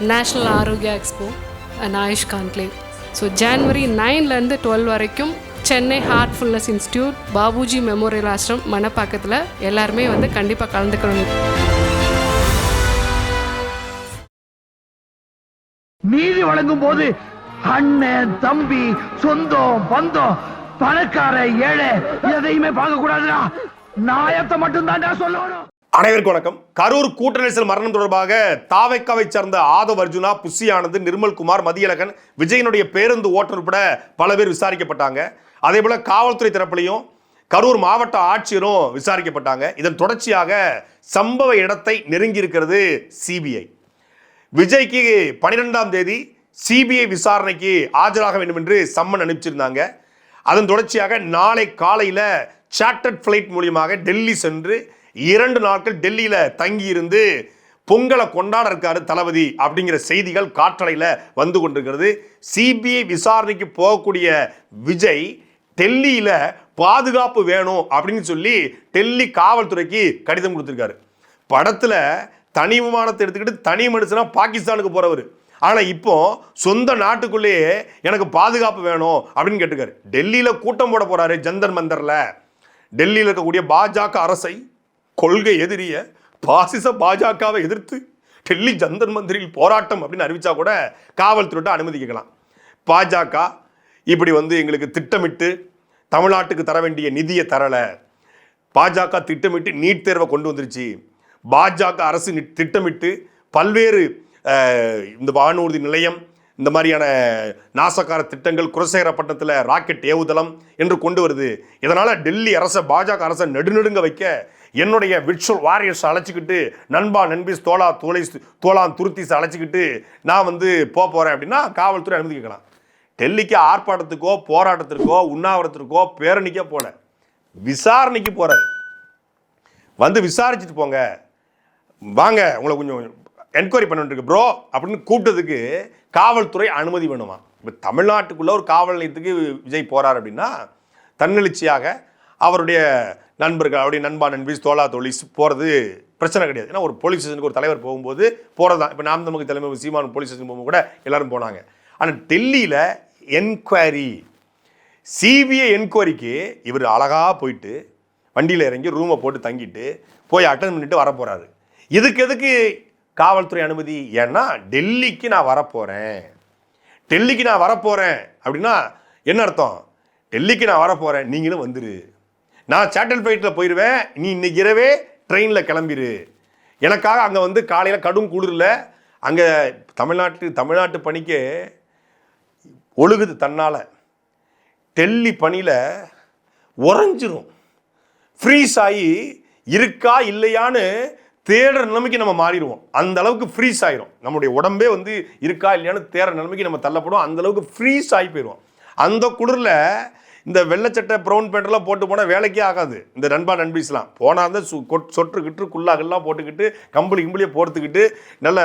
National Arogya expo and Ayush conclave. So January 9லேருந்து 12 வரைக்கும் Chennai heartfulness institute, Babuji memorial Ashram, மணப்பாக்கத்தில் எல்லாருமே வந்து கண்டிப்பாக கலந்துக்கணும். நீதி வழங்கும் போது அண்ணன், தம்பி, சொந்தம், பந்தம், பணக்கார, ஏழை எதையுமே பார்க்க கூடாதுடா. நாயத்தை மட்டும் தான் சொல்லணும். அனைவருக்கும் வணக்கம். கரூர் கூட்ட நெரிசல் மரணம் தொடர்பாக தாவைக்காவை சேர்ந்த ஆதவ் அர்ஜுனா, புஷி ஆனந்த், நிர்மல்குமார், மதியழகன், விஜயனுடைய பேருந்து ஓட்டுநர் உட்பட பல பேர் விசாரிக்கப்பட்டாங்க. அதே போல காவல்துறை தரப்பிலையும் கரூர் மாவட்ட ஆட்சியரும் விசாரிக்கப்பட்டாங்க. இதன் தொடர்ச்சியாக சம்பவ இடத்தை நெருங்கி இருக்கிறது சிபிஐ. விஜய்க்கு 12ஆம் தேதி சிபிஐ விசாரணைக்கு ஆஜராக வேண்டும் என்று சம்மன் அனுப்பிச்சிருந்தாங்க. அதன் தொடர்ச்சியாக நாளை காலையில் சார்ட்டர்ட் ஃபிளைட் மூலியமாக டெல்லி சென்று 2 நாட்கள் டெல்லியில் தங்கி இருந்து பொங்கலை கொண்டாட இருக்காரு தளபதி அப்படிங்கிற செய்திகள் காற்றலையில் வந்து கொண்டிருக்கிறது. சிபிஐ விசாரணைக்கு போகக்கூடிய விஜய் டெல்லியில் பாதுகாப்பு வேணும் அப்படின்னு சொல்லி டெல்லி காவல்துறைக்கு கடிதம் கொடுத்துருக்காரு. படத்தில் தனி விமானத்தை எடுத்துக்கிட்டு தனி மனுஷனா பாகிஸ்தானுக்கு போறவர். ஆனால் இப்போ சொந்த நாட்டுக்குள்ளேயே எனக்கு பாதுகாப்பு வேணும் அப்படின்னு கேட்டுக்காரு. டெல்லியில் கூட்டம் போட போறாரு. ஜந்தர் மந்தர்ல டெல்லியில் இருக்கக்கூடிய பாஜக அரசை, கொள்கை எதிரிய பாசிச பாஜகவை எதிர்த்து டெல்லி ஜந்தர் மந்திரில் போராட்டம் அப்படின்னு அறிவிச்சா கூட காவல்துறை அனுமதி கேட்கலாம். பாஜக இப்படி வந்து எங்களுக்கு திட்டமிட்டு தமிழ்நாட்டுக்கு தர வேண்டிய நிதியை தரல, பாஜக திட்டமிட்டு நீட் தேர்வை கொண்டு வந்துருச்சு, பாஜக அரசு திட்டமிட்டு பல்வேறு இந்த வானூர்தி நிலையம், இந்த மாதிரியான நாசக்கார திட்டங்கள், குலசேகரப்பட்டினத்தில் ராக்கெட் ஏவுதளம் என்று கொண்டு வருது. இதனால் டெல்லி அரசை, பாஜக அரசை நெடுநெடுங்க வைக்க என்னுடைய விர்ச்சுவல் வாரியர்ஸ் அழைச்சிக்கிட்டு, நண்பா நண்பீஸ் தோளான் துருத்திஸ் அழைச்சிக்கிட்டு நான் வந்து போகிறேன் அப்படின்னா காவல்துறை அனுமதி கேட்கலாம். டெல்லிக்கு ஆர்ப்பாட்டத்துக்கோ போராட்டத்திற்கோ உண்ணாவிரத்திற்கோ பேரணிக்கோ போல, விசாரணைக்கு போகிறாரு. வந்து விசாரிச்சுட்டு போங்க, வாங்க உங்களை கொஞ்சம் என்கொயரி பண்ணிட்டு ப்ரோ அப்படின்னு கூப்பிட்டதுக்கு காவல்துறை அனுமதி வேணுமா? இப்போ தமிழ்நாட்டுக்குள்ள ஒரு காவல் நிலையத்துக்கு விஜய் போறார் அப்படின்னா தன்னெழுச்சியாக அவருடைய நண்பர்கள், அவருடைய நண்பா நண்பீஸ் தோளிஸ் போகிறது பிரச்சனை கிடையாது. ஏன்னா ஒரு போலீஸ் ஸ்டேஷனுக்கு ஒரு தலைவர் போகும்போது போகிறது தான். இப்போ நாம் நமக்கு தலைமை சீமான் போலீஸ் ஸ்டேஷன் போகும்போது கூட எல்லாரும் போனாங்க. ஆனால் டெல்லியில் என்கொயரி, சிபிஐ என்கொயரிக்கு இவர் அழகாக போயிட்டு வண்டியில் இறங்கி ரூமை போட்டு தங்கிட்டு போய் அட்டன் பண்ணிட்டு வர போகிறாரு. இதுக்கு எதுக்கு காவல்துறை அனுமதி? ஏன்னா டெல்லிக்கு நான் வரப்போகிறேன், டெல்லிக்கு நான் வரப்போகிறேன் அப்படின்னா என்ன அர்த்தம்? டெல்லிக்கு நான் வரப்போகிறேன், நீங்களும் வந்துரு, நான் சார்ட்டர் ஃப்ளைட்டில் போயிடுவேன், நீ இன்னைக்கு இரவே ட்ரெயினில் கிளம்பிடு. எனக்காக அங்கே வந்து காலையில் கடும் குளிரில் அங்கே தமிழ்நாட்டு பனிக்கு ஒழுகுது தன்னால், டெல்லி பனியில் உறைஞ்சிரும், ஃப்ரீஸ் ஆகி இருக்கா இல்லையான்னு தேடுற நிலைமைக்கு நம்ம மாறிடுவோம். அந்த அளவுக்கு ஃப்ரீஸ் ஆயிரும். நம்மளுடைய உடம்பே வந்து இருக்கா இல்லையான்னு தேடுற நிலைமைக்கு நம்ம தள்ளப்படும். அந்த அளவுக்கு ஃப்ரீஸ் ஆகி போயிடுவோம். அந்த குளிரில் இந்த வெள்ளைச்சட்டை ப்ரௌன் பேண்டெல்லாம் போட்டு போனால் வேலைக்கே ஆகாது. இந்த நண்பா நண்பீஸ்லாம் போனால் வந்து சொட்டுக்கிட்டு குல்லாகெல்லாம் போட்டுக்கிட்டு கம்பளியே போர்த்துக்கிட்டு நல்ல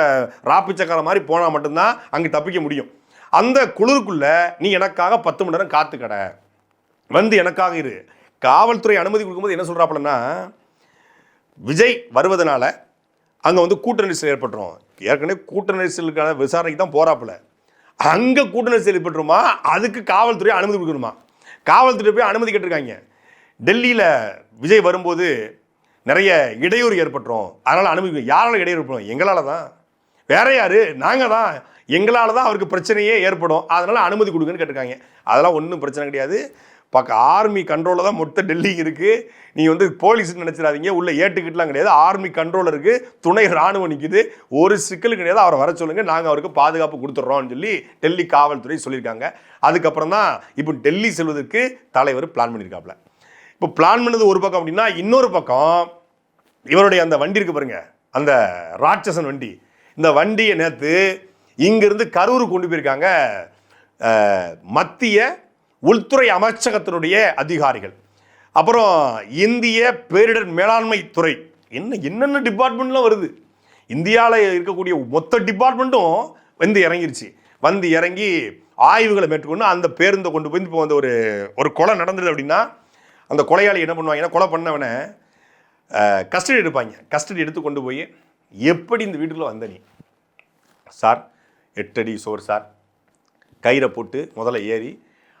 ராப்பிச்சக்கார மாதிரி போனால் மட்டும்தான் அங்கே தப்பிக்க முடியும். அந்த குளிருக்குள்ளே நீ எனக்காக 10 மணி நேரம் காத்து கடை வந்து எனக்காக இரு. காவல்துறை அனுமதி கொடுக்கும்போது என்ன சொல்கிறாப்புலன்னா, விஜய் வருவதனால அங்கே வந்து கூட்ட நெரிசல் ஏற்பட்டுரும். ஏற்கனவே கூட்ட நெரிசலுக்கான விசாரணைக்கு தான் போகிறாப்புல, அங்கே கூட்ட நெரிசல் ஏற்பட்டுருமா, அதுக்கு காவல்துறை அனுமதி கொடுக்கணுமா? காவல்துறை போய் அனுமதி கேட்டிருக்காங்க. டெல்லியில் விஜய் வரும்போது நிறைய இடையூறு ஏற்பட்டுரும், அதனால் அனுமதி. யாரால இடையூறு ஏற்படும்? எங்களால் தான். வேற யார்? நாங்கள் தான். எங்களால் தான் அவருக்கு பிரச்சனையே ஏற்படும், அதனால் அனுமதி கொடுக்குன்னு கேட்டிருக்காங்க. அதெல்லாம் ஒன்றும் பிரச்சனை கிடையாது. ஆர்மி கண்ட்ரோலில் தான் மொத்த டெல்லி இருக்குது. நீங்கள் வந்து போலீஸ்ன்னு நினச்சிடாதீங்க, உள்ள ஏட்டுக்கிட்டலாம் கிடையாது. ஆர்மி கண்ட்ரோல் இருக்குது, துணை ராணுவம் நிற்குது, ஒரு சிக்கல் கிடையாது. அவரை வர சொல்லுங்கள், நாங்கள் அவருக்கு பாதுகாப்பு கொடுத்துட்றோம்னு சொல்லி டெல்லி காவல்துறை சொல்லியிருக்காங்க. அதுக்கப்புறம் தான் இப்போ டெல்லி செல்வதற்கு தலைவர் பிளான் பண்ணியிருக்காப்புல. இப்போ பிளான் பண்ணது ஒரு பக்கம் அப்படின்னா, இன்னொரு பக்கம் இவருடைய அந்த வண்டி இருக்கு பாருங்க, அந்த ராட்சசன் வண்டி. இந்த வண்டியை நேற்று இங்கிருந்து கரூர் கொண்டு போயிருக்காங்க மத்திய உள்துறை அமைச்சகத்தினுடைய அதிகாரிகள், அப்புறம் இந்திய பேரிடர் மேலாண்மை துறை, என்னென்ன டிபார்ட்மெண்ட்லாம் வருது. இந்தியாவில் இருக்கக்கூடிய மொத்த டிபார்ட்மெண்ட்டும் வந்து இறங்கிருச்சு. வந்து இறங்கி ஆய்வுகளை மேற்கொண்டு அந்த பேருந்தை கொண்டு போய், இப்போ வந்து ஒரு கொலை நடந்தது அப்படின்னா அந்த கொலையாளி என்ன பண்ணுவாங்கன்னா, கொலை பண்ணவனை கஸ்டடி எடுப்பாங்க. கஸ்டடி எடுத்து கொண்டு போய், எப்படி இந்த வீட்டுக்குள்ளே வந்த நீ, சார் 8 அடி சுவர் சார், கயிறை போட்டு முதல்ல ஏறி,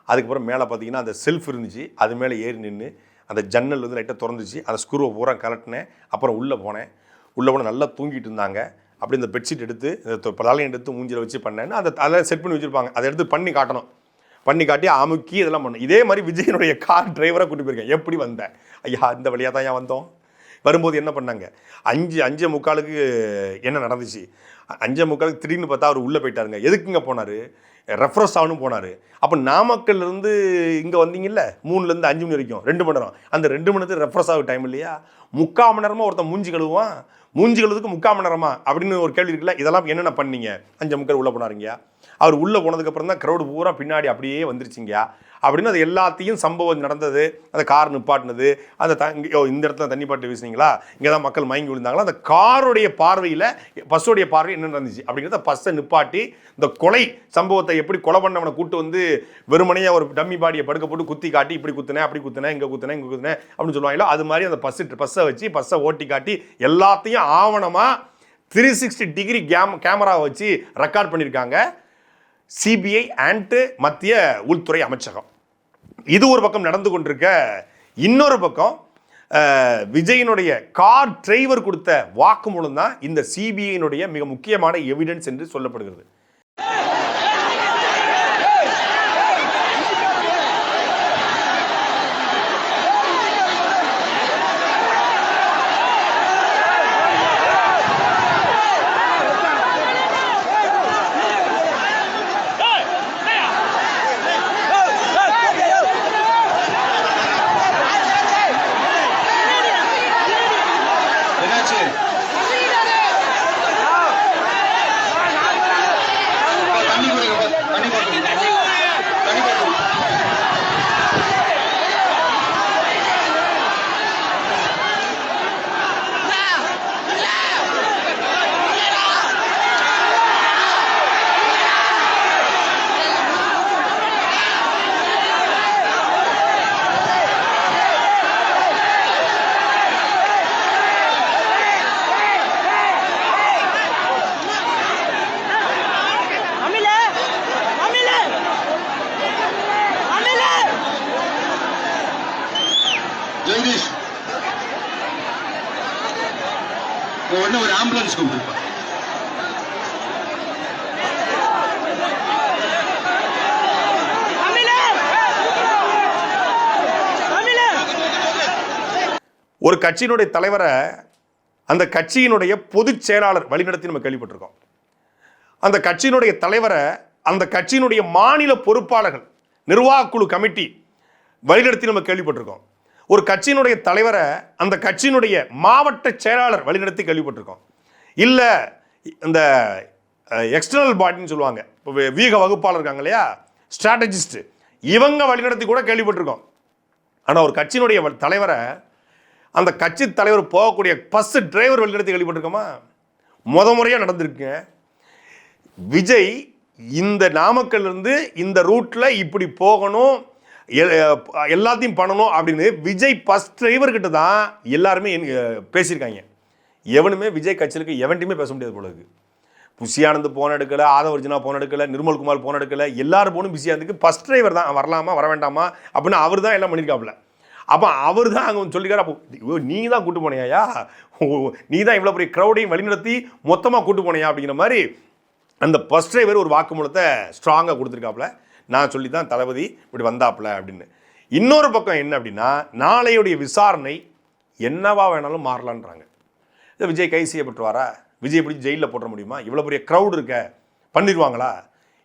அதுக்கப்புறம் மேலே பார்த்தீங்கன்னா அந்த செல்ஃப் இருந்துச்சு, அது மேலே ஏறி நின்று அந்த ஜன்னல் வந்து லைட்டாக திறந்துச்சு, அந்த ஸ்க்ரூவை பூரா கலட்டினேன். அப்புறம் உள்ளே போனேன் நல்லா தூங்கிட்டு இருந்தாங்க. அப்படி இந்த பெட்ஷீட் எடுத்து இந்த பலாலையும் எடுத்து மூஞ்சில் வச்சு பண்ணேன்னு அதெல்லாம் செட் பண்ணி வச்சுருப்பாங்க. அதை எடுத்து பண்ணி காட்டணும், பண்ணி காட்டி அமுக்கி இதெல்லாம் பண்ணணும். இதே மாதிரி விஜயனுடைய கார் டிரைவரை கூட்டி போயிருக்கேன். எப்படி வந்தேன் ஐயா, இந்த வழியாக தான் ஏன் வந்தோம். வரும்போது என்ன பண்ணாங்க, 5:45 என்ன நடந்துச்சு, 5:45 திடீர்னு பார்த்தா அவர் உள்ளே போயிட்டாருங்க. எதுக்குங்க போனார், ரெஃப்ரெஷ் ஆகணும் போனார். அப்போ நாமக்கல்லேருந்து இங்கே வந்தீங்கல்ல 3லேருந்து 5 மணி வரைக்கும் 2 மணி நேரம், அந்த 2 மணி நேரத்துக்கு ரெஃப்ரெஷ் ஆகும் டைம் இல்லையா? 3/4 மணி நேரமாக ஒருத்தன் மூஞ்சி கழுவான், மூஞ்சி கழுவுறதுக்கு 3/4 மணி நேரமா அப்படின்னு ஒரு கேள்வி இருக்குல்ல. இதெல்லாம் என்னென்ன பண்ணீங்க? 5:45 உள்ளே போனாருங்கயா. அவர் உள்ளே போனதுக்கப்புறம் தான் க்ரௌடு பூரா பின்னாடி அப்படியே வந்துருச்சுங்கயா அப்படின்னு அது எல்லாத்தையும் சம்பவம் நடந்தது. அந்த கார் நிப்பாட்டினது, அந்த இந்த இடத்துல தண்ணி பாட்டு வீசுனீங்களா, இங்கே தான் மக்கள் மயங்கி விழுந்தாங்களா, அந்த காருடைய பார்வையில் பஸ்ஸோடைய பார்வை என்ன நடந்துச்சு அப்படிங்கிறத பஸ்ஸை நிப்பாட்டி இந்த கொலை சம்பவத்தை எப்படி கொலை பண்ணவனை கூட்டு வந்து வெறுமனையாக ஒரு டம்மி பாடியை படுக்க போட்டு குத்தி காட்டி இப்படி குத்துனேன் அப்படி குத்துனேன் இங்கே குத்துனேன் இங்கே குத்துனேன் அப்படின்னு சொல்லுவாங்களோ, அது மாதிரி அந்த பஸ்ஸை வச்சு பஸ்ஸை ஓட்டி காட்டி எல்லாத்தையும் ஆவணமாக 360 டிகிரி கேமரா வச்சு ரெக்கார்ட் பண்ணியிருக்காங்க சிபிஐ அண்ட் மத்திய உள்துறை அமைச்சகம். இது ஒரு பக்கம் நடந்து கொண்டிருக்க, இன்னொரு பக்கம் விஜயனுடைய கார் டிரைவர் கொடுத்த வாக்குமூலம் தான் இந்த சிபிஐனுடைய மிக முக்கியமான எவிடன்ஸ் என்று சொல்லப்படுகிறது. ஒரு ஆம்புலன்ஸ் கூப்பிட்டு ஒரு கட்சியினுடைய தலைவரை அந்த கட்சியினுடைய பொதுச் செயலாளர் வழிநடத்தி நம்ம கேள்விப்பட்டிருக்கோம். அந்த கட்சியினுடைய தலைவரை அந்த கட்சியினுடைய மாநில பொறுப்பாளர்கள் நிர்வாகக்குழு கமிட்டி வழிநடத்தி நம்ம கேள்விப்பட்டிருக்கோம். ஒரு கட்சியினுடைய தலைவரை அந்த கட்சியினுடைய மாவட்ட செயலாளர் வழிநடத்தி கேள்விப்பட்டிருக்கோம். இல்லை இந்த எக்ஸ்டர்னல் பாடின்னு சொல்லுவாங்க, இப்போ வீக வகுப்பாளர் இருக்காங்க இல்லையா, ஸ்ட்ராட்டஜிஸ்ட், இவங்க வழிநடத்தி கூட கேள்விப்பட்டிருக்கோம். ஆனால் ஒரு கட்சியினுடைய தலைவரை அந்த கட்சி தலைவர் போகக்கூடிய பஸ் டிரைவர் வழிநடத்தி கேள்விப்பட்டிருக்கோமா? முறையாக நடந்திருக்குங்க. விஜய் இந்த நாமக்கல்லிருந்து இந்த ரூட்டில் இப்படி போகணும், எல்லாத்தையும் பண்ணணும் அப்படின்னு விஜய் பஸ் டிரைவர்கிட்ட தான் எல்லாருமே பேசியிருக்காங்க. எவனுமே விஜய் கட்சியிலுக்கு எவன்ட்டையுமே பேச முடியாது போல இருக்கு. புஷி ஆனந்த் போன எடுக்கலை, ஆதவர்ஜுனா போன எடுக்கலை, நிர்மல்குமார் போன எடுக்கலை, எல்லாரும் போனும் பிஸியாக இருந்துக்கு பஸ் டிரைவர் தான் வரலாமா வர வேண்டாமா அப்படின்னு அவர் தான் எல்லாம் பண்ணியிருக்காப்புல. அப்போ அவர் தான் அங்கே சொல்லிக்காரு, அப்போ நீ தான் கூட்டு போனியா, நீ தான் இவ்வளோ பெரிய க்ரௌடையும் வழிநடத்தி மொத்தமாக கூட்டு போனியா அப்படிங்கிற மாதிரி அந்த பஸ் டிரைவர் ஒரு வாக்குமூலத்தை ஸ்ட்ராங்காக கொடுத்துருக்காப்புல. நான் சொல்லி தான் தளபதி இப்படி வந்தாப்புல அப்படின்னு. இன்னொரு பக்கம் என்ன அப்படின்னா, நாளையுடைய விசாரணை என்னவா வேணாலும் மாறலான்றாங்க. இதை விஜய் கைது செய்யப்பட்டுருவாரா, விஜய் எப்படி ஜெயிலில் போட முடியுமா, இவ்வளோ பெரிய க்ரௌடு இருக்க பண்ணிடுவாங்களா?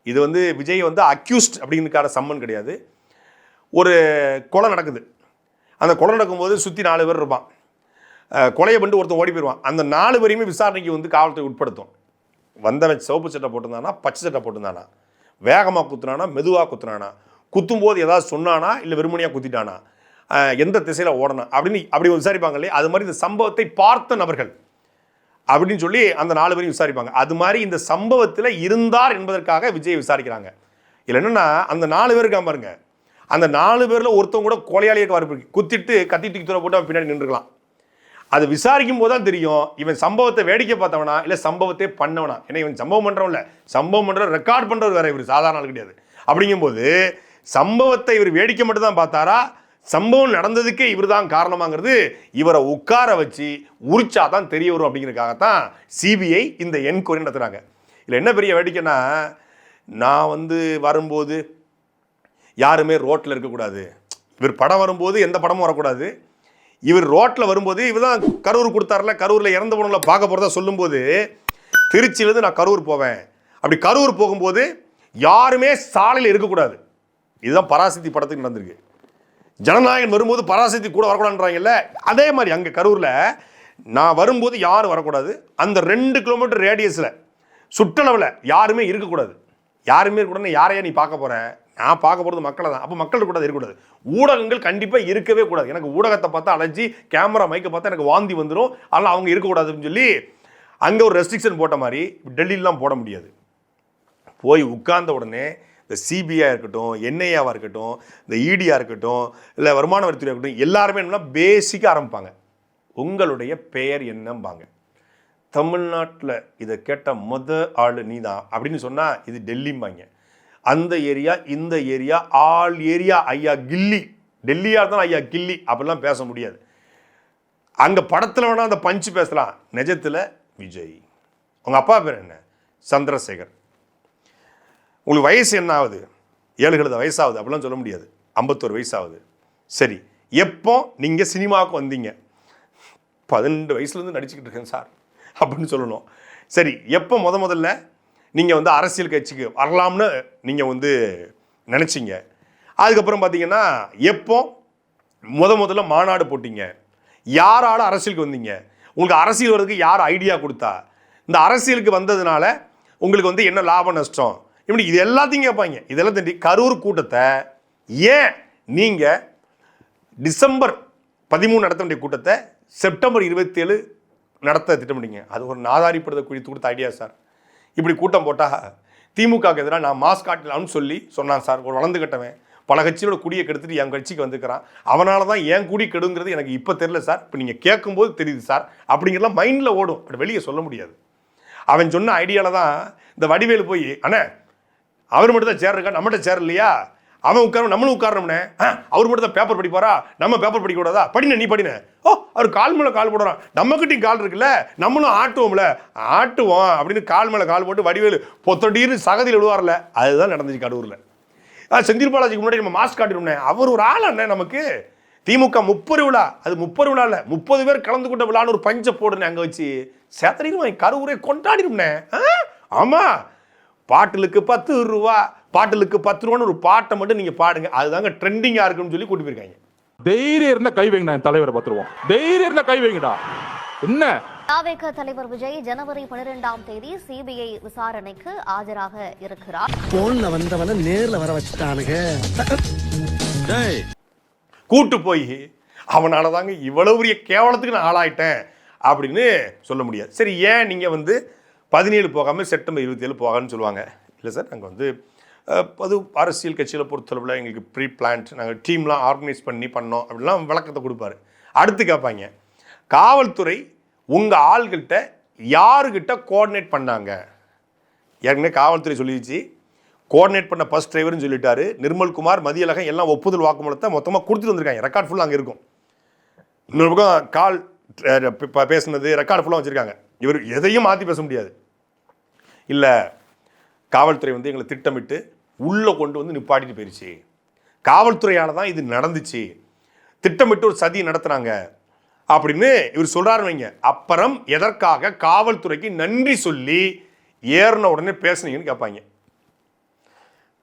இது வந்து விஜய் வந்து அக்யூஸ்ட் அப்படிங்கிறதுக்கான சம்மன் கிடையாது. ஒரு கொலை நடக்குது, அந்த கொலை நடக்கும்போது சுற்றி 4 பேர் இருப்பான், கொலையை பண்ணிட்டு ஒருத்தன் ஓடி போயிடுவான். அந்த 4 பேரையுமே விசாரணைக்கு வந்து காவல்துறை உட்படுத்தும். வந்தவன் சிவப்பு சட்டை போட்டிருந்தானா பச்சை சட்டை போட்டிருந்தானா, வேகமாக குத்துனானா மெதுவாக குத்துனானா, குத்தும்போது ஏதாவது சொன்னானா இல்லை வெறுமனையாக குத்திட்டானா, எந்த திசையில் ஓடனா அப்படின்னு அப்படி விசாரிப்பாங்க இல்லையா. அது மாதிரி இந்த சம்பவத்தை பார்த்த நபர்கள் அப்படின்னு சொல்லி அந்த 4 பேரையும் விசாரிப்பாங்க. அது மாதிரி இந்த சம்பவத்தில் இருந்தார் என்பதற்காக விஜய் விசாரிக்கிறாங்க. இல்லை என்னென்னா, அந்த 4 பேருக்கு பாருங்க, அந்த 4 பேரில் ஒருத்தவங்க கூட கொலையாளியாக வாய்ப்பு இருக்கு. குத்திட்டு கத்திட்டு தூர போட்டு அவன் பின்னாடி நின்றுக்கலாம். அது விசாரிக்கும் போது தான் தெரியும் இவன் சம்பவத்தை வேடிக்கை பார்த்தவனா இல்லை சம்பவத்தை பண்ணவனா. ஏன்னா இவன் சம்பவம் பண்ணுறவன் இல்லை, சம்பவம் பண்ணுற ரெக்கார்ட் பண்ணுறவர் வேற, இவர் சாதாரண ஆள் கிடையாது. அப்படிங்கும்போது சம்பவத்தை இவர் வேடிக்கை மட்டும் தான் பார்த்தாரா, சம்பவம் நடந்ததுக்கே இவர் தான் காரணமாங்கிறது இவரை உட்கார வச்சு உரிச்சா தான் தெரிய வரும். அப்படிங்கிறதுக்காகத்தான் சிபிஐ இந்த என்கொயரி நடத்துகிறாங்க. இதில் என்ன பெரிய வேடிக்கைன்னா, நான் வரும்போது யாருமே ரோட்டில் இருக்கக்கூடாது, இவர் படம் வரும்போது எந்த படமும் வரக்கூடாது, இவர் ரோட்டில் வரும்போது இவர் தான் கரூர் கொடுத்தாருல, கரூரில் இறந்து போனவங்கள பார்க்க போகிறதா சொல்லும்போது திருச்சியிலேருந்து நான் கரூர் போவேன், அப்படி கரூர் போகும்போது யாருமே சாலையில் இருக்கக்கூடாது. இதுதான் பராசக்தி படத்துக்கு நடந்திருக்கு. ஜனநாயகன் வரும்போது பராசக்தி கூட வரக்கூடாதுன்றாங்கல்ல, அதே மாதிரி அங்கே கரூரில் நான் வரும்போது யாரும் வரக்கூடாது, அந்த 2 கிலோமீட்டர் ரேடியஸில் சுற்றளவில் யாருமே இருக்கக்கூடாது. யாருமே இருக்கக்கூடாதுன்னு யாரையா நீ பார்க்க போகிற, நான் பார்க்க போகிறது மக்களை தான். அப்போ மக்கள் கூடாது, இருக்கக்கூடாது. ஊடகங்கள் கண்டிப்பாக இருக்கவே கூடாது. எனக்கு ஊடகத்தை பார்த்தா அலைஞ்சி, கேமரா மைக்கை பார்த்தா எனக்கு வாந்தி வந்துடும், அதனால் அவங்க இருக்கக்கூடாதுன்னு சொல்லி அங்கே ஒரு ரெஸ்ட்ரிக்ஷன் போட்ட மாதிரி டெல்லியிலாம் போட முடியாது. போய் உட்கார்ந்த உடனே இந்த சிபிஐ இருக்கட்டும், என்ஐஏவாக இருக்கட்டும், இந்த இடியாக இருக்கட்டும், இல்லை வருமான வரித்துறை இருக்கட்டும், எல்லாருமே என்னன்னா பேசிக்காக ஆரம்பிப்பாங்க. உங்களுடைய பெயர் என்னம்பாங்க. தமிழ்நாட்டில் இதை கேட்ட ஆள் நீ தான் அப்படின்னு சொன்னால் இது டெல்லிம்பாங்க. அந்த ஏரியா இந்த ஏரியா ஆல் ஏரியா ஐயா கில்லி, டெல்லியாக இருந்தாலும் ஐயா கில்லி அப்படிலாம் பேச முடியாது. அங்கே படத்தில் வேணால் அந்த பஞ்சு பேசலாம், நிஜத்தில் விஜய். உங்கள் அப்பா பேர் என்ன? சந்திரசேகர். உங்களுக்கு வயசு என்ன ஆகுது? 7 வயசாகுது அப்படிலாம் சொல்ல முடியாது. 51 வயசாகுது. சரி, எப்போ நீங்கள் சினிமாவுக்கு வந்தீங்க? 12 வயசுலேருந்து நடிச்சுக்கிட்டு இருக்கேன் சார் அப்படின்னு சொல்லணும். சரி, எப்போ முதல்ல நீங்கள் அரசியல் கட்சிக்கு வரலாம்னு நீங்கள் நினச்சிங்க? அதுக்கப்புறம் பார்த்தீங்கன்னா எப்போ முதல்ல மாநாடு போட்டீங்க? யாரால அரசியலுக்கு வந்தீங்க? உங்களுக்கு அரசியல் வர்றதுக்கு யார் ஐடியா கொடுத்தா? இந்த அரசியலுக்கு வந்ததுனால உங்களுக்கு என்ன லாபம் நஷ்டம்? இப்படி இது எல்லாத்தையும் கேட்பாங்க. இதெல்லாம் தெரிஞ்சு கரூர் கூட்டத்தை ஏன் நீங்கள் டிசம்பர் 13 நடத்த வேண்டிய கூட்டத்தை செப்டம்பர் 27 நடத்த திட்டமிட்டீங்க? அது ஒரு நாதாரிப்படுத்த குழி கொடுத்த ஐடியா சார். இப்படி கூட்டம் போட்டால் திமுகவுக்கு எதிராக நான் மாஸ் காட்டலாம்னு சொன்னான் சார். ஒரு வளர்ந்து கட்டவன் பல கட்சியோட குடியை கெடுத்துட்டு என் கட்சிக்கு வந்துக்கிறான், அவனால தான் என் குடி கெடுங்கிறது எனக்கு இப்போ தெரியல சார், இப்போ நீங்கள் கேட்கும்போது தெரியுது சார் அப்படிங்கிறலாம் மைண்டில் ஓடும், அப்படி வெளியே சொல்ல முடியாது. அவன் சொன்ன ஐடியாவில் தான் இந்த வடிவேலு போய் அண்ணே அவர் மட்டும் தான் சேர் இருக்கா, நம்மகிட்ட சேர் இல்லையா, அவன் உட்கார நம்மளும் உட்காரணும்னே, அவர் மட்டும் தான் பேப்பர் படிப்பாரா, நம்ம பேப்பர் படிக்க கூடாதா, படின நீ படின, ஓ அவர் கால் மேலே கால் போடுறான், நம்மக்கிட்டையும் கால் இருக்குல்ல நம்மளும் ஆட்டுவோம்ல, ஆட்டுவோம் அப்படின்னு கால் மேலே கால் போட்டு வடிவேலு பொத்தொடின்னு சகதியில் விடுவார்ல, அதுதான் நடந்துச்சு கடூரில். செந்தில் பாலாஜிக்கு முன்னாடி நம்ம மாஸ்க் காட்டிடும்னே, அவர் ஒரு ஆள் அண்ணே நமக்கு. திமுக 30 விழா, அது 30 விழா இல்லை 30 பேர் கலந்து கொண்ட விழான்னு ஒரு பஞ்சை போடுனே அங்கே வச்சு சேத்தனையும் கரூரை கொண்டாடிடும்னே. ஆமாம், பாட்டிலுக்கு 10 ரூபா, பாட்டிலுக்கு 10 ரூபான்னு ஒரு பாட்டை மட்டும் நீங்கள் பாடுங்க, அதுதாங்க ட்ரெண்டிங்காக இருக்குன்னு சொல்லி கூட்டி போயிருக்காங்க. தைரியம் இருந்தா கை வைங்கடா, தலைவரை பத்துருவோம், தைரியம் இருந்தா கை வைங்கடா. என்ன தாவேக தலைவர் விஜய் ஜனவரி 12ஆம் தேதி சிபிஐ விசாரணைக்கு ஆஜராக இருக்கிறார். போன்ல வந்தவன நேர்ல வர வச்சுட்டானுங்க. கூட்டு போய் அவனால தாங்க இவ்வளவு பெரிய கேவலத்துக்கு நான் ஆளாயிட்டேன் அப்படின்னு சொல்ல முடியாது. சரி, ஏன் நீங்கள் 17 போகாமல் செப்டம்பர் 27 போகான்னு சொல்லுவாங்க? இல்லை சார், நாங்கள் அது அரசியல் கட்சியில் பொறுத்தளவில் எங்களுக்கு ப்ரீ பிளான்ட், நாங்கள் டீம்லாம் ஆர்கனைஸ் பண்ணோம் அப்படிலாம் விளக்கத்தை கொடுப்பாரு. அடுத்து கேட்பாங்க, காவல்துறை உங்கள் ஆள்கிட்ட யாருக்கிட்ட கோஆர்டினேட் பண்ணாங்க? ஏற்கனவே காவல்துறை சொல்லிடுச்சு, கோஆர்டினேட் பண்ண பஸ் டிரைவர்னு சொல்லிட்டாரு. நிர்மல்குமார், மதியழகன் எல்லாம் ஒப்புதல் வாக்குமூலத்தை மொத்தமாக கொடுத்துட்டு வந்திருக்காங்க, ரெக்கார்ட் ஃபுல்லாக அங்கே இருக்கும். இன்னொரு பக்கம் கால் பேசுனது ரெக்கார்டு ஃபுல்லாக வச்சுருக்காங்க. இவர் எதையும் மாற்றி பேச முடியாது. இல்லை, காவல்துறை எங்களை திட்டமிட்டு உள்ளே கொண்டு நிப்பாட்டிட்டு போயிடுச்சு, காவல்துறையால் தான் இது நடந்துச்சு, திட்டமிட்டு ஒரு சதியை நடத்துனாங்க அப்படின்னு இவர் சொல்கிறாருன்னு வைங்க. அப்புறம் எதற்காக காவல்துறைக்கு நன்றி சொல்லி ஏறின உடனே பேசுனீங்கன்னு கேட்பாங்க.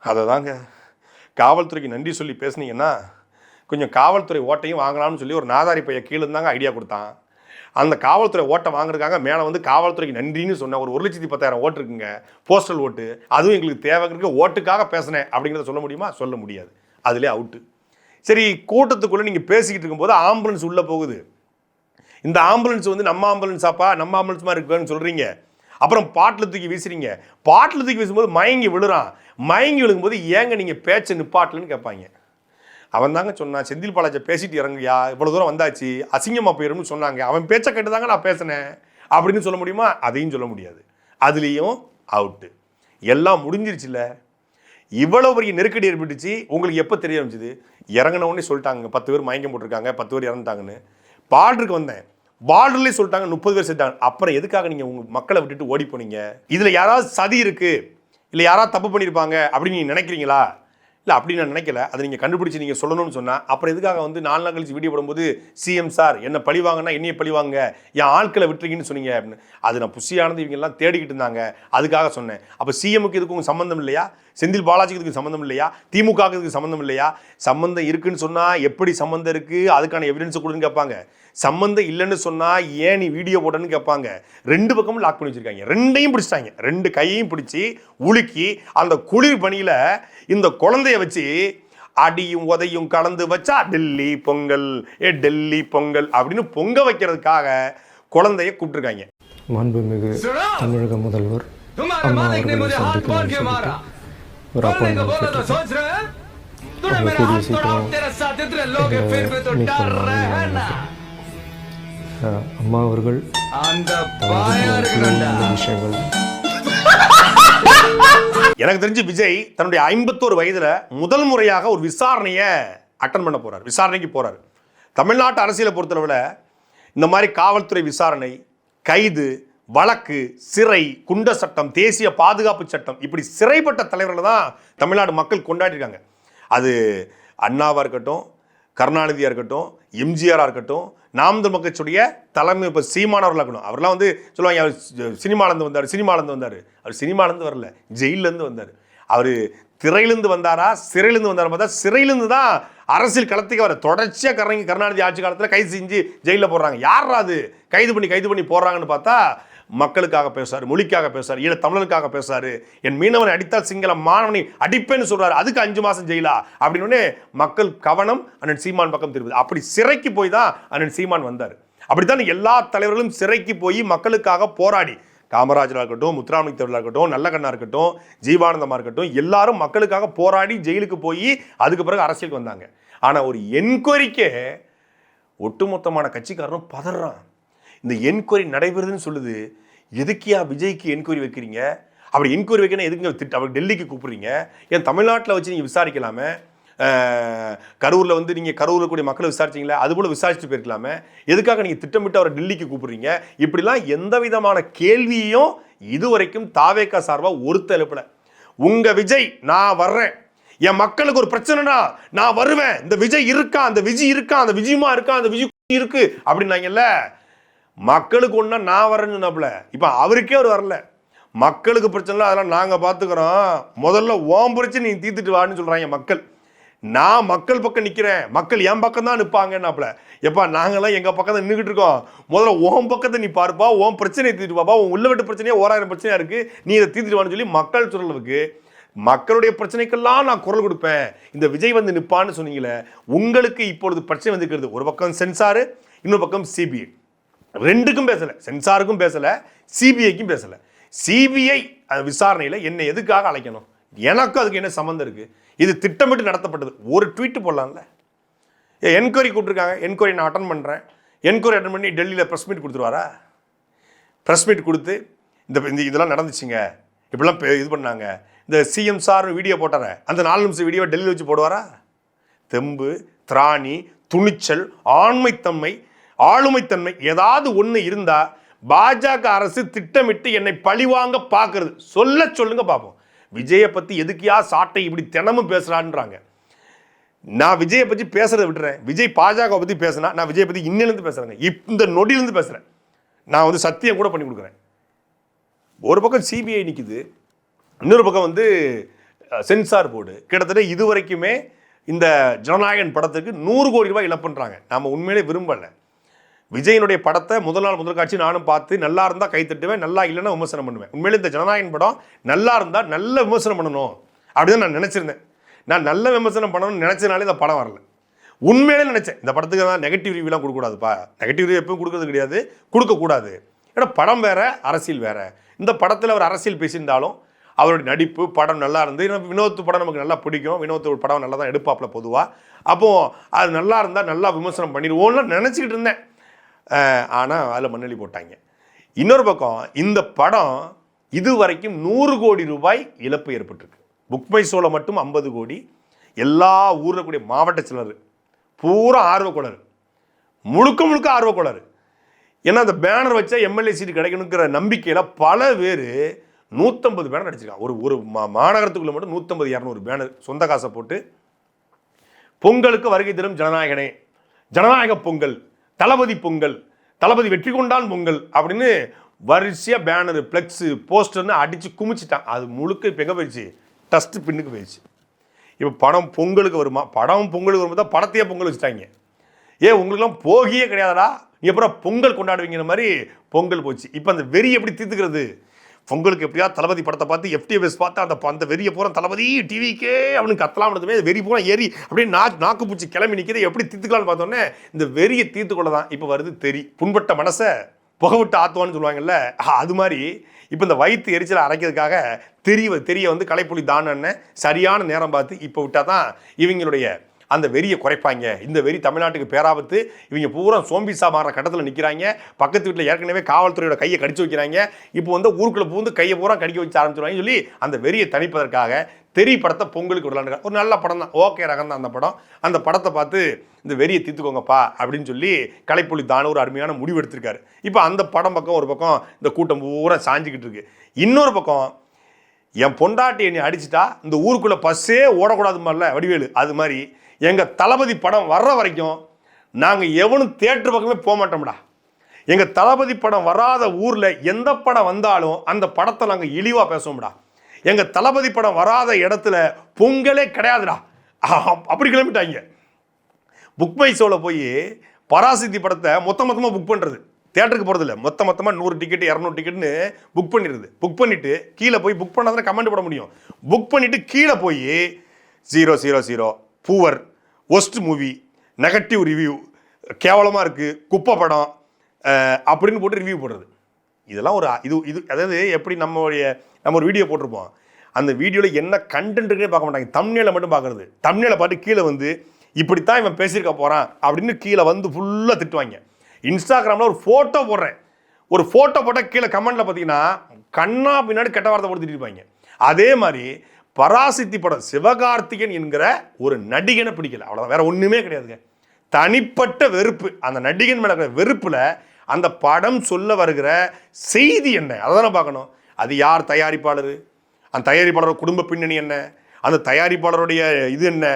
அதை தாங்க, காவல்துறைக்கு நன்றி சொல்லி பேசுனீங்கன்னா கொஞ்சம் காவல்துறை ஓட்டையும் வாங்கலாம்னு சொல்லி ஒரு நாதாரி பையன் கீழே இருந்தாங்க ஐடியா கொடுத்தான். அந்த காவல்துறை ஓட்டை வாங்குறதுக்காக மேலே காவல்துறைக்கு நன்றின்னு சொன்ன ஒரு 1,10,000 ஓட்டு இருக்குங்க, போஸ்டல் ஓட்டு, அதுவும் எங்களுக்கு தேவைக்கு ஓட்டுக்காக பேசினேன் அப்படிங்கிறத சொல்ல முடியுமா? சொல்ல முடியாது. அதிலே அவுட்டு. சரி, கூட்டத்துக்குள்ளே நீங்கள் பேசிக்கிட்டு இருக்கும்போது ஆம்புலன்ஸ் உள்ளே போகுது. இந்த ஆம்புலன்ஸ் நம்ம ஆம்புலன்ஸாப்பா, நம்ம ஆம்புலன்ஸ் மாதிரி இருக்குன்னு சொல்கிறீங்க. அப்புறம் பாட்டில் தூக்கி வீசுறீங்க. பாட்டில் தூக்கி வீசும்போது மயங்கி விழுறான். மயங்கி விழுகும்போது ஏங்க நீங்கள் பேச்சை நிப்பாட்டலன்னு கேட்பாங்க. அவன் தாங்க சொன்னான், செந்தில் பாலாஜி பேசிட்டு இறங்குயா, இவ்வளோ தூரம் வந்தாச்சு, அசிங்கமாக போயிடும்னு சொன்னாங்க, அவன் பேச்சை கேட்டு தாங்க நான் பேசினேன் அப்படின்னு சொல்ல முடியுமா? அதையும் சொல்ல முடியாது. அதுலேயும் அவுட்டு. எல்லாம் முடிஞ்சிருச்சுல்ல. இவ்வளோ பெரிய நெருக்கடி ஏற்பட்டுச்சு. உங்களுக்கு எப்போ தெரிய ஆரம்பிச்சுது? இறங்கினவுடனே சொல்லிட்டாங்க 10 பேர் மயக்கம் போட்டிருக்காங்க, 10 பேர் இறந்துட்டாங்கன்னு. பார்டருக்கு வந்தேன், பார்டர்லேயே சொல்லிட்டாங்க 30 பேர் செத்தாங்க. அப்புறம் எதுக்காக நீங்கள் உங்கள் மக்களை விட்டுட்டு ஓடி போனீங்க? இதில் யாராவது சதி இருக்குது, இல்லை யாராவது தப்பு பண்ணியிருப்பாங்க அப்படின்னு நீங்கள் நினைக்கிறீங்களா? இல்லை அப்படி நான் நினைக்கல. அதை நீங்கள் கண்டுபிடிச்சி நீங்கள் சொல்லணும்னு சொன்னால் அப்புறம் எதுக்காக வந்து 4 நாள் கழிச்சு வீடியோ போடும்போது சிஎம் சார் என்ன பழி வாங்கன்னா என்னையே பழி வாங்க, என் ஆட்களை விட்டுருக்கீங்கன்னு சொன்னீங்க அப்படின்னு? அது நான் புஷியானது இவங்கெல்லாம் தேடிக்கிட்டு இருந்தாங்க, அதுக்காக சொன்னேன். அப்போ சிஎம்முக்கு இதுக்கு சம்மந்தம் இல்லையா? செந்தில் பாலாஜிக்கு இதுக்கு சம்மந்தம் இல்லையா? திமுகவுக்கு இதுக்கு சம்மந்தம் இல்லையா? சம்மந்தம் இருக்குன்னு சொன்னால் எப்படி சம்மந்தம் இருக்குது, அதுக்கான எவிடன்ஸ் கொடுன்னு கேட்பாங்க. சம்மந்தம் இல்லைன்னு சொன்னால் ஏன் நீ வீடியோ போட்டன்னு கேட்பாங்க. 2 பக்கமும் லாக் பண்ணி வச்சுருக்காங்க, 2டையும் பிடிச்சிட்டாங்க, 2 கையையும் பிடிச்சி உலுக்கி அந்த குளிர் பணியில் இந்த குழந்தைய வச்சு அடியும் உதையும் கலந்து வச்சா டெல்லி பொங்கல், டெல்லி பொங்கல் அப்படின்னு பொங்க வைக்கிறதுக்காக குழந்தைய கூப்பிட்டுருக்காங்க. மாண்புமிகு தமிழக முதல்வர் அம்மா அவர்களை சந்திக்க ஒரு அப்பாயின்மெண்ட் கேட்டிருக்கேன். அவங்க கூடிய சீக்கிரம் மீட் பண்ண அம்மா அவர்கள் விஷயங்கள். எனக்கு தெரிஞ்சு விஜய் தன்னுடைய 51 வயதுல முதல் முறையாக ஒரு விசாரணையை அட்டன் பண்ண போறார், விசாரணைக்கு போறாரு. தமிழ்நாட்டு அரசியலை பொறுத்தளவில் இந்த மாதிரி காவல்துறை விசாரணை, கைது, வழக்கு, சிறை, குண்ட சட்டம், தேசிய பாதுகாப்பு சட்டம், இப்படி சிறைப்பட்ட தலைவர்களை தான் தமிழ்நாடு மக்கள் கொண்டாடிருக்காங்க. அது அண்ணாவாக இருக்கட்டும், கருணாநிதியாக இருக்கட்டும், எம்ஜிஆராக இருக்கட்டும், நாம் தமிழர் கட்சியுடைய தலைமை இப்போ சீமானவர்களாக இருக்கணும். அவர்லாம் வந்து சொல்லுவாங்க அவர் சினிமாலேருந்து வந்தார். அவர் சினிமாலேருந்து வரல, ஜெயிலேருந்து வந்தார். அவர் திரையிலேருந்து வந்தாரா சிறையிலேருந்து வந்தாரா பார்த்தா சிறையிலேருந்து தான் அரசியல் களத்துக்கு வர தொடர்ச்சியாக கருணாநிதி ஆட்சி காலத்தில் கைது செஞ்சு ஜெயிலில் போடுறாங்க. யாரா அது கைது பண்ணி போடுறாங்கன்னு பார்த்தா மக்களுக்காக பேசுறாரு, மொழிக்காக பேசுறாரு, ஈழ தமிழனுக்காக பேசுறாரு. என் மீனவனை அடித்தால் சிங்கள மாணவனை அடிப்பேன்னு சொல்றாரு, அதுக்கு 5 மாசம் ஜெயிலா அப்படின்னு மக்கள் கவனம் அண்ணன் சீமான் பக்கம் திரும்புது. அப்படி சிறைக்கு போய் தான் அண்ணன் சீமான் வந்தார். அப்படித்தான் எல்லா தலைவர்களும் சிறைக்கு போய் மக்களுக்காக போராடி, காமராஜராக இருக்கட்டும், முத்துராமலிங்க தேவராக இருக்கட்டும், நல்லகண்ணா இருக்கட்டும், ஜீவானந்தமாக இருக்கட்டும், எல்லாரும் மக்களுக்காக போராடி ஜெயிலுக்கு போய் அதுக்கு பிறகு அரசியலுக்கு வந்தாங்க. ஆனால் ஒரு என்கொயரிக்கே ஒட்டுமொத்தமான கட்சிக்காரனும் பதறான். இந்த என்கொயரி நடைபெறுதுன்னு சொல்லுது, எதுக்கியா விஜய்க்கு என்கொயரி வைக்கிறீங்க? அப்படி என்கொயரி வைக்கணும் எதுக்கு அவர் டெல்லிக்கு கூப்பிடுறீங்க? ஏன் தமிழ்நாட்டில் வச்சு நீங்கள் விசாரிக்கலாமே? கரூரில் வந்து நீங்கள் கரூரில் கூடிய மக்களை விசாரிச்சிங்களா, அதுபோல் விசாரிச்சுட்டு போயிருக்கலாமே? எதுக்காக நீங்கள் திட்டமிட்டு அவரை டெல்லிக்கு கூப்பிடுறீங்க? இப்படிலாம் எந்த விதமான கேள்வியையும் இதுவரைக்கும் தாவேகா சார்பாக ஒருத்த எழுப்பல. உங்கள் விஜய் நான் வர்றேன், என் மக்களுக்கு ஒரு பிரச்சனைனா நான் வருவேன், இந்த விஜய் இருக்கா, அந்த விஜய் இருக்கா, அந்த விஜயமா இருக்கா, அந்த விஜய் இருக்கு அப்படின்னாங்கல்ல. மக்களுக்கு ஒன்றா நான் வரேன்னு சொன்னாப்புல. இப்போ அவருக்கே அவர் வரல. மக்களுக்கு பிரச்சனை அதெல்லாம் நாங்கள் பார்த்துக்கிறோம், முதல்ல ஓம் பிரச்சனை நீ தீர்த்துட்டு வான்னு சொல்கிறாங்க மக்கள். நான் மக்கள் பக்கம் நிற்கிறேன், மக்கள் என் பக்கம் தான் நிற்பாங்கன்னாப்புல. எப்பா நாங்களாம் எங்கள் பக்கம் தான் நின்றுக்கிட்டு இருக்கோம், முதல்ல ஓம் பக்கத்தை நீ பாருப்பா, ஓம் பிரச்சனையை தீர்த்து பாப்பா, உன் உள்ள விட்டு பிரச்சனையே 1000 பிரச்சனையாக இருக்குது, நீ இதை தீர்த்துட்டு வான்னு சொல்லி மக்கள் சொல்றதுக்கு மக்களுடைய பிரச்சனைக்கெல்லாம் நான் குரல் கொடுப்பேன், இந்த விஜய் வந்து நிற்பான்னு சொன்னீங்களே. உங்களுக்கு இப்பொழுது பிரச்சனை வந்துக்கிறது, ஒரு பக்கம் சென்சாரு, இன்னொரு பக்கம் சிபிஐ. 2க்கும் பேசலை, சென்சாருக்கும் பேசலை, சிபிஐக்கும் பேசலை. சிபிஐ விசாரணையில் என்னை எதுக்காக அழைக்கணும்? எனக்கும் அதுக்கு என்ன சம்மந்தம் இருக்குது? இது திட்டமிட்டு நடத்தப்பட்டது. ஒரு ட்வீட்டு போடலாம்ல. என்கொயரி கூப்பிட்டுருக்காங்க, என்கொயரி நான் அட்டன் பண்ணுறேன், என்கொயரி அட்டன் பண்ணி டெல்லியில் ப்ரெஸ் மீட் கொடுத்துருவாரா? ப்ரெஸ் மீட் கொடுத்து இதெல்லாம் நடந்துச்சுங்க, இப்படிலாம் இது பண்ணாங்க, இந்த சிஎம் சார் வீடியோ போட்டார, அந்த 4 நிமிஷம் வீடியோ டெல்லியில் வச்சு போடுவாரா? தெம்பு, திராணி, துணிச்சல், ஆண்மைத்தன்மை, ஆளுமைத்தன்மை ஏதாவது ஒன்று இருந்தால் பாஜக அரசு திட்டமிட்டு என்னை பழிவாங்க பார்க்கறது. சொல்லுங்க பார்ப்போம். விஜயை பற்றி எதுக்கியா சாட்டை இப்படி தினமும் பேசுகிறான்றாங்க. நான் விஜயை பற்றி பேசுறதை விட்டுறேன், விஜய் பாஜக பற்றி பேசினா நான் விஜயை பற்றி இன்னிலேருந்து பேசுகிறேங்க, இந்த நொடியிலேருந்து பேசுகிறேன். நான் வந்து சத்தியம் கூட பண்ணி கொடுக்குறேன். ஒரு பக்கம் சிபிஐ நிற்குது, இன்னொரு பக்கம் வந்து சென்சார் போர்டு. கிட்டத்தட்ட இது வரைக்குமே இந்த ஜனநாயகன் படத்துக்கு 100 கோடி ரூபாய் இழப்புன்றாங்க. நாம் உண்மையிலே விரும்பலை. விஜயனுடைய படத்தை முதல் காட்சி நானும் பார்த்து நல்லா இருந்தால் கை தட்டுவேன், நல்லா இல்லைன்னா விமர்சனம் பண்ணுவேன். உண்மையிலே இந்த ஜனநாயகன் படம் நல்லா இருந்தால் நல்ல விமர்சனம் பண்ணணும் அப்படிதான் நான் நினச்சிருந்தேன். நான் நல்ல விமர்சனம் பண்ணணும்னு நினச்சதுனாலே இந்த படம் வரல. உண்மையிலே நினச்சேன் இந்த படத்துக்கு தான் நெகட்டிவ் ரிவ்யூலாம் கொடுக்கக்கூடாதுப்பா, நெகட்டிவ் ரிவ்யூ எப்பவும் கொடுக்கறது கிடையாது, கொடுக்கக்கூடாது. ஏன்னா படம் வேற, அரசியல் வேற. இந்த படத்தில் அவர் அரசியல் பேசியிருந்தாலும் அவருடைய நடிப்பு படம் நல்லா இருந்து, வினோத் படம் நமக்கு நல்லா பிடிக்கும், வினோத் படம் நல்லா தான் எடுப்பாப்புல பொதுவாக. அப்போது அது நல்லா இருந்தால் நல்லா விமர்சனம் பண்ணிடுவோம்னு நினச்சிக்கிட்டு இருந்தேன். ஆனால் அதில் மண்ணெளி போட்டாங்க. இன்னொரு பக்கம் இந்த படம் இது வரைக்கும் 100 கோடி ரூபாய் இழப்பு ஏற்பட்டிருக்கு. புக் மை ஷோவில் மட்டும் 50 கோடி. எல்லா ஊரில் கூடிய மாவட்ட சிலர் பூரா ஆர்வக்கோளர், முழுக்க முழுக்க ஆர்வக்கோளர். ஏன்னா அந்த பேனர் வச்சா எம்எல்ஏ சீட்டு கிடைக்கணுங்கிற நம்பிக்கையில் பல பேர் 150 பேனர் அடிச்சிருக்காங்க. ஒரு மாநகரத்துக்குள்ள மட்டும் 150-200 பேனர் சொந்த காசை போட்டு பொங்கலுக்கு வருகை தரும் ஜனநாயகனே, ஜனநாயக பொங்கல், தளபதி பொங்கல், தளபதி வெற்றி கொண்டான் பொங்கல் அப்படின்னு வரிசையாக பேனரு, ஃப்ளெக்ஸு, போஸ்டர்னு அடித்து குமிச்சிட்டான். அது முழுக்க இப்போ எங்கே போயிடுச்சு? டஸ்ட் பின்னுக்கு போயிடுச்சு. இப்போ படம் பொங்கலுக்கு வருமா? படம் பொங்கலுக்கு வரும்போது தான் படத்தையே பொங்கல் வச்சுட்டாங்க. உங்களுக்குலாம் போகியே கிடையாதடா, எப்பறம் பொங்கல் கொண்டாடுவீங்கிற மாதிரி பொங்கல் போச்சு. இப்போ அந்த வெறி எப்படி தீர்த்துக்கிறது? பொங்கலுக்கு எப்படியா தளபதி படத்தை பார்த்து FTFS பார்த்து அந்த வெறியை பூரா தளபதி டிவிக்கே அப்படின்னு கத்தலாம்னதுமே வெறி பூரா ஏறி அப்படியே நாக்கு பூச்சி கிளம்பி நிற்கிறது. எப்படி தீர்த்துக்கலான்னு பார்த்தோன்னே இந்த வெறியை தீர்த்துக்கொள்ள தான் இப்போ வருது தெரி. புண்பட்ட மனசை புகை விட்டு ஆத்துவான்னு சொல்லுவாங்கல்ல, அது மாதிரி இப்போ இந்த வயிற்று எரிச்சலை அரைக்கிறதுக்காக தெரிய வந்து கலைப்புலி தானன்னு சரியான நேரம் பார்த்து இப்போ விட்டால் தான் இவங்களுடைய அந்த வெறியை குறைப்பாங்க. இந்த வெறி தமிழ்நாட்டுக்கு பேராபத்து. இவங்க பூரா சோம்பிசா மாற கட்டத்தில் நிற்கிறாங்க. பக்கத்து வீட்டில் ஏற்கனவே காவல்துறையோட கையை கடிச்சு வைக்கிறாங்க. இப்போ வந்து ஊருக்குள்ளே பூந்து கையை பூரா கடிக்க வச்சு ஆரம்பிச்சிருவாங்க சொல்லி அந்த வெறியை தணிப்பதற்காக தெரி படத்தை பொங்கலுக்கு விடலான்னு ஒரு நல்ல படம் தான், ஓகே ரகம் தான் அந்த படம். அந்த படத்தை பார்த்து இந்த வெறியை தீர்த்துக்கோங்கப்பா அப்படின்னு சொல்லி கலைப்புலி தான ஒரு அருமையான முடிவு எடுத்திருக்காரு. இப்போ அந்த படம் பக்கம் ஒரு பக்கம் இந்த கூட்டம் பூரா சாஞ்சிக்கிட்டு இருக்கு. இன்னொரு பக்கம் என் பொண்டாட்டி என்னை அடிச்சுட்டா இந்த ஊருக்குள்ளே பஸ்ஸே ஓடக்கூடாது மாதிரில வடிவேலு, அது மாதிரி எங்கள் தளபதி படம் வர்ற வரைக்கும் நாங்கள் எவனும் தியேட்டர் பக்கமே போக மாட்டோம்டா. எங்கள் தளபதி படம் வராத ஊரில் எந்த படம் வந்தாலும் அந்த படத்தை நாங்கள் இழிவாக பேசுவோம்டா. எங்கள் தளபதி படம் வராத இடத்துல பொங்கலே கிடையாதுடா அப்படி கிளம்பிட்டாங்க. புக் மை ஷோவில் போய் பராசக்தி படத்தை மொத்தமாக புக் பண்ணுறது, தியேட்டருக்கு போகிறதில்ல, மொத்தமாக 100 டிக்கெட்டு 200 டிக்கெட்டுன்னு புக் பண்ணிடுது. புக் பண்ணிவிட்டு கீழே போய் புக் பண்ணாதான் கமெண்ட் போட முடியும். புக் பண்ணிவிட்டு கீழே போய் 000 poor, worst movie, negative review, கேவலமாக இருக்குது, குப்பை படம் அப்படின்னு போட்டு ரிவ்யூ போடுறது. இதெல்லாம் ஒரு இது அதாவது எப்படி நம்ம ஒரு வீடியோ போட்டிருப்போம், அந்த வீடியோவில் என்ன கண்டென்ட் இருக்குன்னே பார்க்க மாட்டாங்க, தம்ப்நெயிலை மட்டும் பார்க்குறது. தம்ப்நெயிலை பார்த்து கீழே வந்து இப்படித்தான் இவன் பேசியிருக்க போகிறான் அப்படின்னு கீழே வந்து ஃபுல்லாக திட்டுவாங்க. இன்ஸ்டாகிராமில் ஒரு ஃபோட்டோ போடுறேன், ஒரு ஃபோட்டோ போட்டால் கீழே கமெண்ட்டில் பார்த்தீங்கன்னா கண்ணா பின்னாடி கெட்ட வார்த்தை போட்டு திட்டிருப்பாங்க. அதே மாதிரி பராசக்தி படம் சிவகார்த்திகேயன் என்கிற ஒரு நடிகனை பிடிக்கல, அவ்வளோதான், வேற ஒன்றுமே கிடையாதுங்க. தனிப்பட்ட வெறுப்பு, அந்த நடிகன் மேலே இருக்கிற வெறுப்பில் அந்த படம் சொல்ல வருகிற செய்தி என்ன அதை தானே பார்க்கணும். அது யார் தயாரிப்பாளர், அந்த தயாரிப்பாளரோட குடும்ப பின்னணி என்ன, அந்த தயாரிப்பாளருடைய இது என்ன,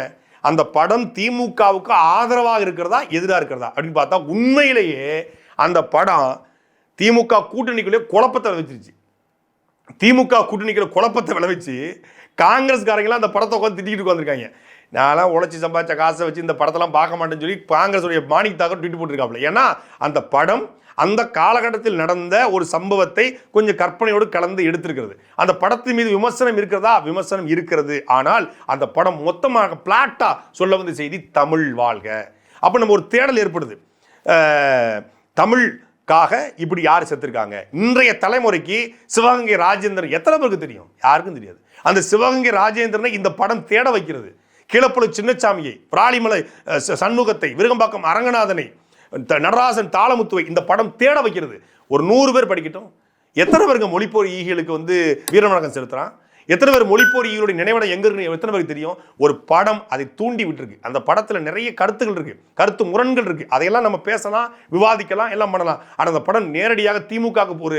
அந்த படம் திமுகவுக்கு ஆதரவாக இருக்கிறதா எதிராக இருக்கிறதா அப்படின்னு பார்த்தா உண்மையிலேயே அந்த படம் திமுக கூட்டணிக்குள்ளே குழப்பத்தை விளைவிச்சிருச்சு. திமுக கூட்டணிக்குள்ள குழப்பத்தை விளைவிச்சு காங்கிரஸ்காரங்களாம் அந்த படத்தை உட்காந்து திட்டிகிட்டு உட்காந்துருக்காங்க. நான்லாம் உழைச்சி சம்பாதிச்ச காசை வச்சு இந்த படத்தெல்லாம் பார்க்க மாட்டேன்னு சொல்லி காங்கிரஸுடைய மாணிக் தாக்கர் ட்வீட் போட்டிருக்காப்புல. ஏன்னா அந்த படம் அந்த காலகட்டத்தில் நடந்த ஒரு சம்பவத்தை கொஞ்சம் கற்பனையோடு கலந்து எடுத்திருக்கிறது. அந்த படத்தின் மீது விமர்சனம் இருக்கிறதா? விமர்சனம் இருக்கிறது. ஆனால் அந்த படம் மொத்தமாக பிளாட்டா சொல்ல வந்த செய்தி தமிழ் வாழ்க. அப்போ நம்ம ஒரு தேடல் ஏற்படுது, தமிழுக்காக இப்படி யார் செத்துருக்காங்க. இன்றைய தலைமுறைக்கு சிவகங்கை ராஜேந்திரன் எத்தனை பேருக்கு தெரியும்? யாருக்கும் தெரியாது. அந்த சிவகங்கை ராஜேந்திரனை இந்த படம் தேட வைக்கிறது. கீழப்பழு சின்னசாமியை, பிராலிமலை சண்முகத்தை, விருகம்பாக்கம் அரங்கநாதனை, நடராசன் தாளமுத்துவை இந்த படம் தேட வைக்கிறது. ஒரு 100 பேர் படிக்கட்டும். எத்தனை பேருக்கு மொழிப்போர் ஈகிகளுக்கு வந்து வீரவணக்கம் செலுத்துறான்? எத்தனை பேர் மொழிப்போர் ஈகளுடைய நினைவிடம் எங்க இருக்கு எத்தனை பேருக்கு தெரியும்? ஒரு படம் அதை தூண்டி விட்டுருக்கு. அந்த படத்துல நிறைய கருத்துகள் இருக்கு, கருத்து முரண்கள் இருக்கு. அதையெல்லாம் நம்ம பேசலாம், விவாதிக்கலாம், எல்லாம் பண்ணலாம். ஆனால் அந்த படம் நேரடியாக திமுகவுக்கு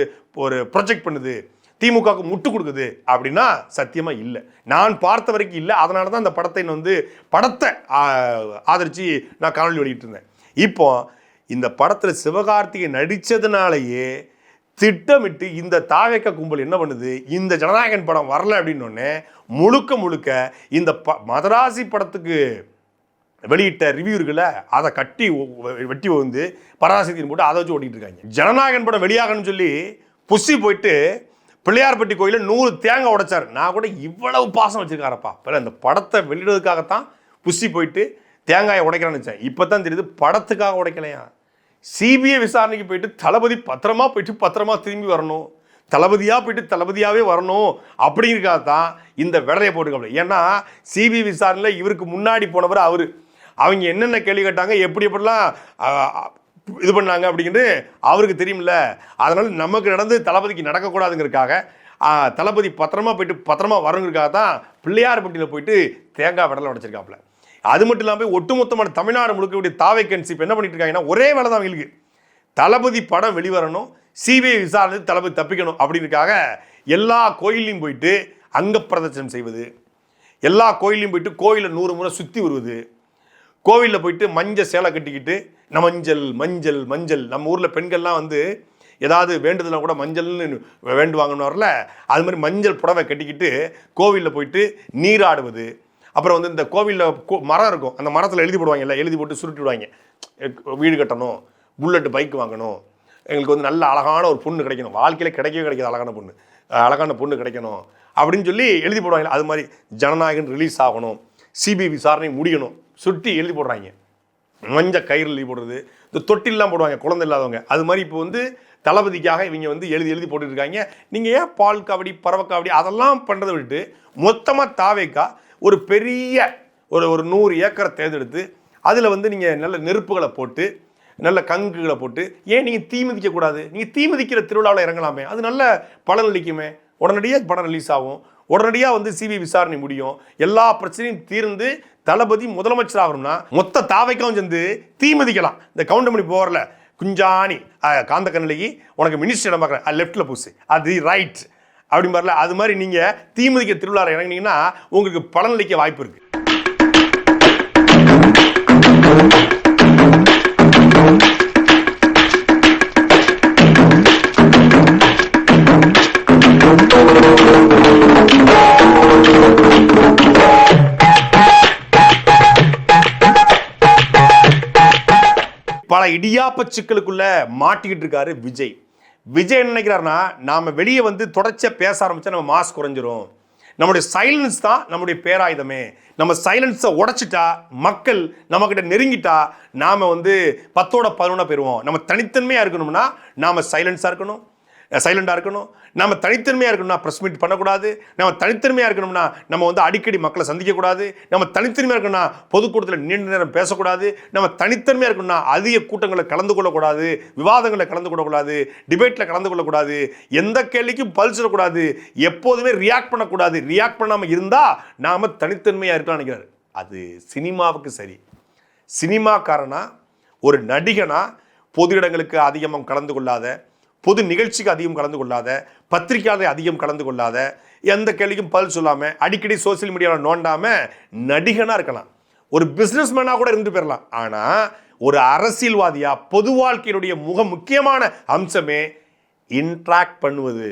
ஒரு ப்ரொஜெக்ட் பண்ணுது, திமுகவுக்கு முட்டு கொடுக்குது அப்படின்னா சத்தியமா இல்லை. நான் பார்த்த வரைக்கும் இல்லை. அதனால தான் அந்த படத்தை ஆதரிச்சு நான் காணொலி வெளியிட்டு இருந்தேன். இப்போ இந்த படத்தில் சிவகார்த்திகேயன் நடித்ததுனாலேயே திட்டமிட்டு இந்த தாவேக்க கும்பல் என்ன பண்ணுது, இந்த ஜனநாயகன் படம் வரல அப்படின்னோடனே முழுக்க இந்த மதராசி படத்துக்கு வெளியிட்ட ரிவ்யூர்களை அதை கட்டி வெட்டி வந்து பராசக்தியின் போட்டு அதை வச்சு ஓட்டிகிட்டு இருக்காங்க. ஜனநாயகன் படம் வெளியாகணும்னு சொல்லி புஷி போயிட்டு பிள்ளையார்பட்டி கோயிலில் 100 தேங்காய் உடைச்சார். நான் கூட இவ்வளவு பாசம் வச்சிருக்காரப்பா, இப்போ இந்த படத்தை வெளியிடுறதுக்காகத்தான் புஷி போயிட்டு தேங்காயை உடைக்கிறான்னு வச்சேன். இப்போ தான் தெரியுது படத்துக்காக உடைக்கலையா. சிபிஐ விசாரணைக்கு போயிட்டு தளபதி பத்திரமா திரும்பி வரணும், தளபதியாக போயிட்டு தளபதியாகவே வரணும் அப்படிங்கிறக்காக தான் இந்த விடலையை போட்டுக்கல. ஏன்னா சிபிஐ விசாரணையில் இவருக்கு முன்னாடி போனவர் அவங்க என்னென்ன கேள்வி கேட்டாங்க, எப்படிலாம் இது பண்ணாங்க அப்படிங்கிறது அவருக்கு தெரியுமில்ல. அதனால் நமக்கு நடந்து தளபதிக்கு நடக்கக்கூடாதுங்கிறதுக்காக தளபதி பத்திரமா போயிட்டு பத்திரமா வரணுங்கிறதுக்காக தான் பிள்ளையார்பட்டியில் போயிட்டு தேங்காய் விடலை உடைச்சிருக்காப்புல. அது மட்டும் இல்லாமல் ஒட்டுமொத்தமான தமிழ்நாடு முழுக்கக்கூடிய தாவைக்கன்சி இப்போ என்ன பண்ணிட்டு இருக்காங்கன்னா ஒரே வேலை தான் அவங்களுக்கு, தளபதி படம் வெளிவரணும், சிபிஐ விசாரணை தளபதி தப்பிக்கணும் அப்படின்றதுக்காக எல்லா கோயிலையும் போயிட்டு அங்க பிரதட்சணம் செய்வது, எல்லா கோயிலையும் போயிட்டு கோயிலை 100 முறை சுற்றி வருவது, கோவிலில் போயிட்டு மஞ்சள் சேலை கட்டிக்கிட்டு மஞ்சள் மஞ்சள் மஞ்சள். நம்ம ஊரில் பெண்கள்லாம் வந்து ஏதாவது வேண்டுதலாம் கூட மஞ்சள்னு வேண்டுவாங்கன்னு வரல, அது மாதிரி மஞ்சள் புடவை கட்டிக்கிட்டு கோவிலில் போயிட்டு நீராடுவது. அப்புறம் வந்து இந்த கோவிலில் மரம் இருக்கும், அந்த மரத்தில் எழுதி போடுவாங்க, எல்லாம் எழுதி போட்டு சுருட்டிடுவாங்க, வீடு கட்டணும், புல்லட்டு பைக் வாங்கணும், எங்களுக்கு வந்து நல்ல அழகான ஒரு பொண்ணு கிடைக்கணும், வாழ்க்கையில் கிடைக்கவே கிடைக்காது அழகான பொண்ணு கிடைக்கணும் அப்படின்னு சொல்லி எழுதி போடுவாங்க. அது மாதிரி ஜனநாயகன் ரிலீஸ் ஆகணும், சிபிஐ விசாரணை முடியணும், சுட்டி எழுதி போடுறாங்க. மஞ்சள் கயிறு எழுதி போடுறது, இந்த தொட்டிலாம் போடுவாங்க குழந்தை இல்லாதவங்க, அது மாதிரி இப்போ வந்து தளபதிக்காக இவங்க வந்து எழுதி போட்டுட்டு இருக்காங்க. நீங்கள் ஏன் பால் காவடி பறவைக்காவடி அதெல்லாம் பண்ணுறதை விட்டு மொத்தமாக தாவேக்கா ஒரு பெரிய ஒரு 100 ஏக்கரை தேர்ந்தெடுத்து அதில் வந்து நீங்கள் நல்ல நெருப்புகளை போட்டு நல்ல கங்குகளை போட்டு ஏன் நீங்கள் தீ மிதிக்கக்கூடாது? நீங்கள் தீ மிதிக்கிற திருவிழாவில் இறங்கலாமே, அது நல்ல பலன் அளிக்குமே. உடனடியாக படம் ரிலீஸ் ஆகும், உடனடியாக வந்து சிபிஐ விசாரணை முடியும், எல்லா பிரச்சனையும் தீர்ந்து தளபதி முதலமைச்சர் ஆகணும்னா மொத்த தாவைக்காவும் சேர்ந்து தீ மிதிக்கலாம். இந்த கவுண்டமணி போகிறல குஞ்சாணி காந்த கண்ணிலைக்கு உனக்கு மினிஸ்டர் இடம் பார்க்குறேன், லெஃப்டில் பூசு, அது ரைட் அப்படி மாதிரில. அது மாதிரி நீங்கள் தீ மிதிக்க திருவிழா இறங்கினீங்கன்னா உங்களுக்கு பலன் அளிக்க வாய்ப்பு இருக்குது. பல இடியாப்ப சிக்கலுக்குள்ள மாட்டிக்கிட்டு இருக்காரு விஜய். விஜய் என்ன நினைக்கிறாருன்னா, நாம வெளியே வந்து தொடர்ச்சியா பேச ஆரம்பிச்சா நம்ம மாஸ் குறைஞ்சிரும், நம்முடைய சைலன்ஸ் தான் நம்முடைய பேராயுதமே, நம்ம சைலன்ஸை உடைச்சிட்டா மக்கள் நம்ம கிட்ட நெருங்கிட்டா நாம வந்து 10ஓட 11 போயிருவோம். நம்ம தனித்தன்மையா இருக்கணும்னா நாம சைலன்ஸா இருக்கணும், சைலண்டாக இருக்கணும். நம்ம தனித்தன்மையாக இருக்கணும்னா ப்ரெஸ் மீட் பண்ணக்கூடாது, நம்ம தனித்தன்மையாக இருக்கணும்னா நம்ம வந்து அடிக்கடி மக்களை சந்திக்கக்கூடாது, நம்ம தனித்தன்மையாக இருக்கணும்னா பொதுக்கூட்டத்தில் நீண்ட நேரம் பேசக்கூடாது, நம்ம தனித்தன்மையாக இருக்கணும்னா அதிக கூட்டங்களில் கலந்து கொள்ளக்கூடாது, விவாதங்களில் கலந்து கொள்ளக்கூடாது, டிபேட்டில் கலந்து கொள்ளக்கூடாது, எந்த கேள்விக்கும் பழிச்சிடக்கூடாது, எப்போதுமே ரியாக்ட் பண்ணக்கூடாது. ரியாக்ட் பண்ணாமல் இருந்தால் நாம் தனித்தன்மையாக இருக்கலாம்னு நினைக்கிறாரு. அது சினிமாவுக்கு சரி. சினிமாக்காரனா ஒரு நடிகனா பொது இடங்களுக்கு அதிகமாக கலந்து கொள்ளாத, பொது நிகழ்ச்சிக்கு அதிகம் கலந்து கொள்ளாத, பத்திரிகையாளர் அதிகம் கலந்து கொள்ளாத, எந்த கேள்விக்கும் பதில் சொல்லாமல் அடிக்கடி சோசியல் மீடியாவில் நோண்டாமல் நடிகனாக இருக்கலாம், ஒரு பிஸ்னஸ்மேனாக கூட இருந்து போயிடலாம். ஆனால் ஒரு அரசியல்வாதியாக பொது வாழ்க்கையினுடைய முக்கியமான அம்சமே இன்ட்ராக்ட் பண்ணுவது,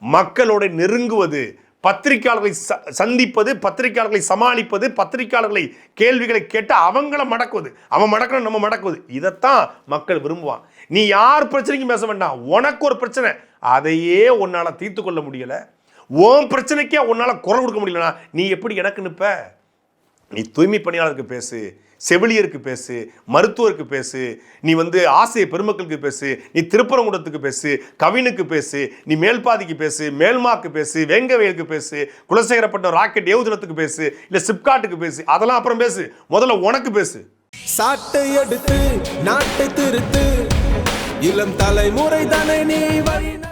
மக்களோட நெருங்குவது, பத்திரிகையாளர்களை சந்திப்பது, பத்திரிகையாளர்களை சமாளிப்பது, பத்திரிகையாளர்களை கேள்விகளை கேட்டு அவங்கள மடக்குவது, அவன் மடக்கணும் நம்ம மடக்குவது. இதைத்தான் மக்கள் விரும்புவான். நீ யார் பிரச்சனைக்கும் பேச வேண்டாம், உனக்கு ஒரு பிரச்சனை அதையே உன்னால தீர்த்து கொள்ள முடியல, உன் பிரச்சனைக்கே உன்னால குரல் கொடுக்க முடியலனா நீ எப்படி எனக்கு நிற்ப? நீ தூய்மை பணியாளருக்கு பேசு, செவிலியருக்கு பேசு, மருத்துவருக்கு பேசு, நீ வந்து ஆசிரிய பெருமக்களுக்கு பேசு, நீ திருப்பரங்குன்றத்துக்கு பேசு, கவினுக்கு பேசு, நீ மேல்பாதிக்கு பேசு, மேல்மாக்கு பேசு, வேங்கவேலுக்கு பேசு, குலசேகரப்பட்ட ராக்கெட் ஏவுதளத்துக்கு பேசு, இல்லை சிப்காட்டுக்கு பேசு, அதெல்லாம் அப்புறம் பேசு, முதல்ல உனக்கு பேசு. சாட்டை எடுத்து நாட்டை திருத்து, இளம் தலைமுறை தானே நீ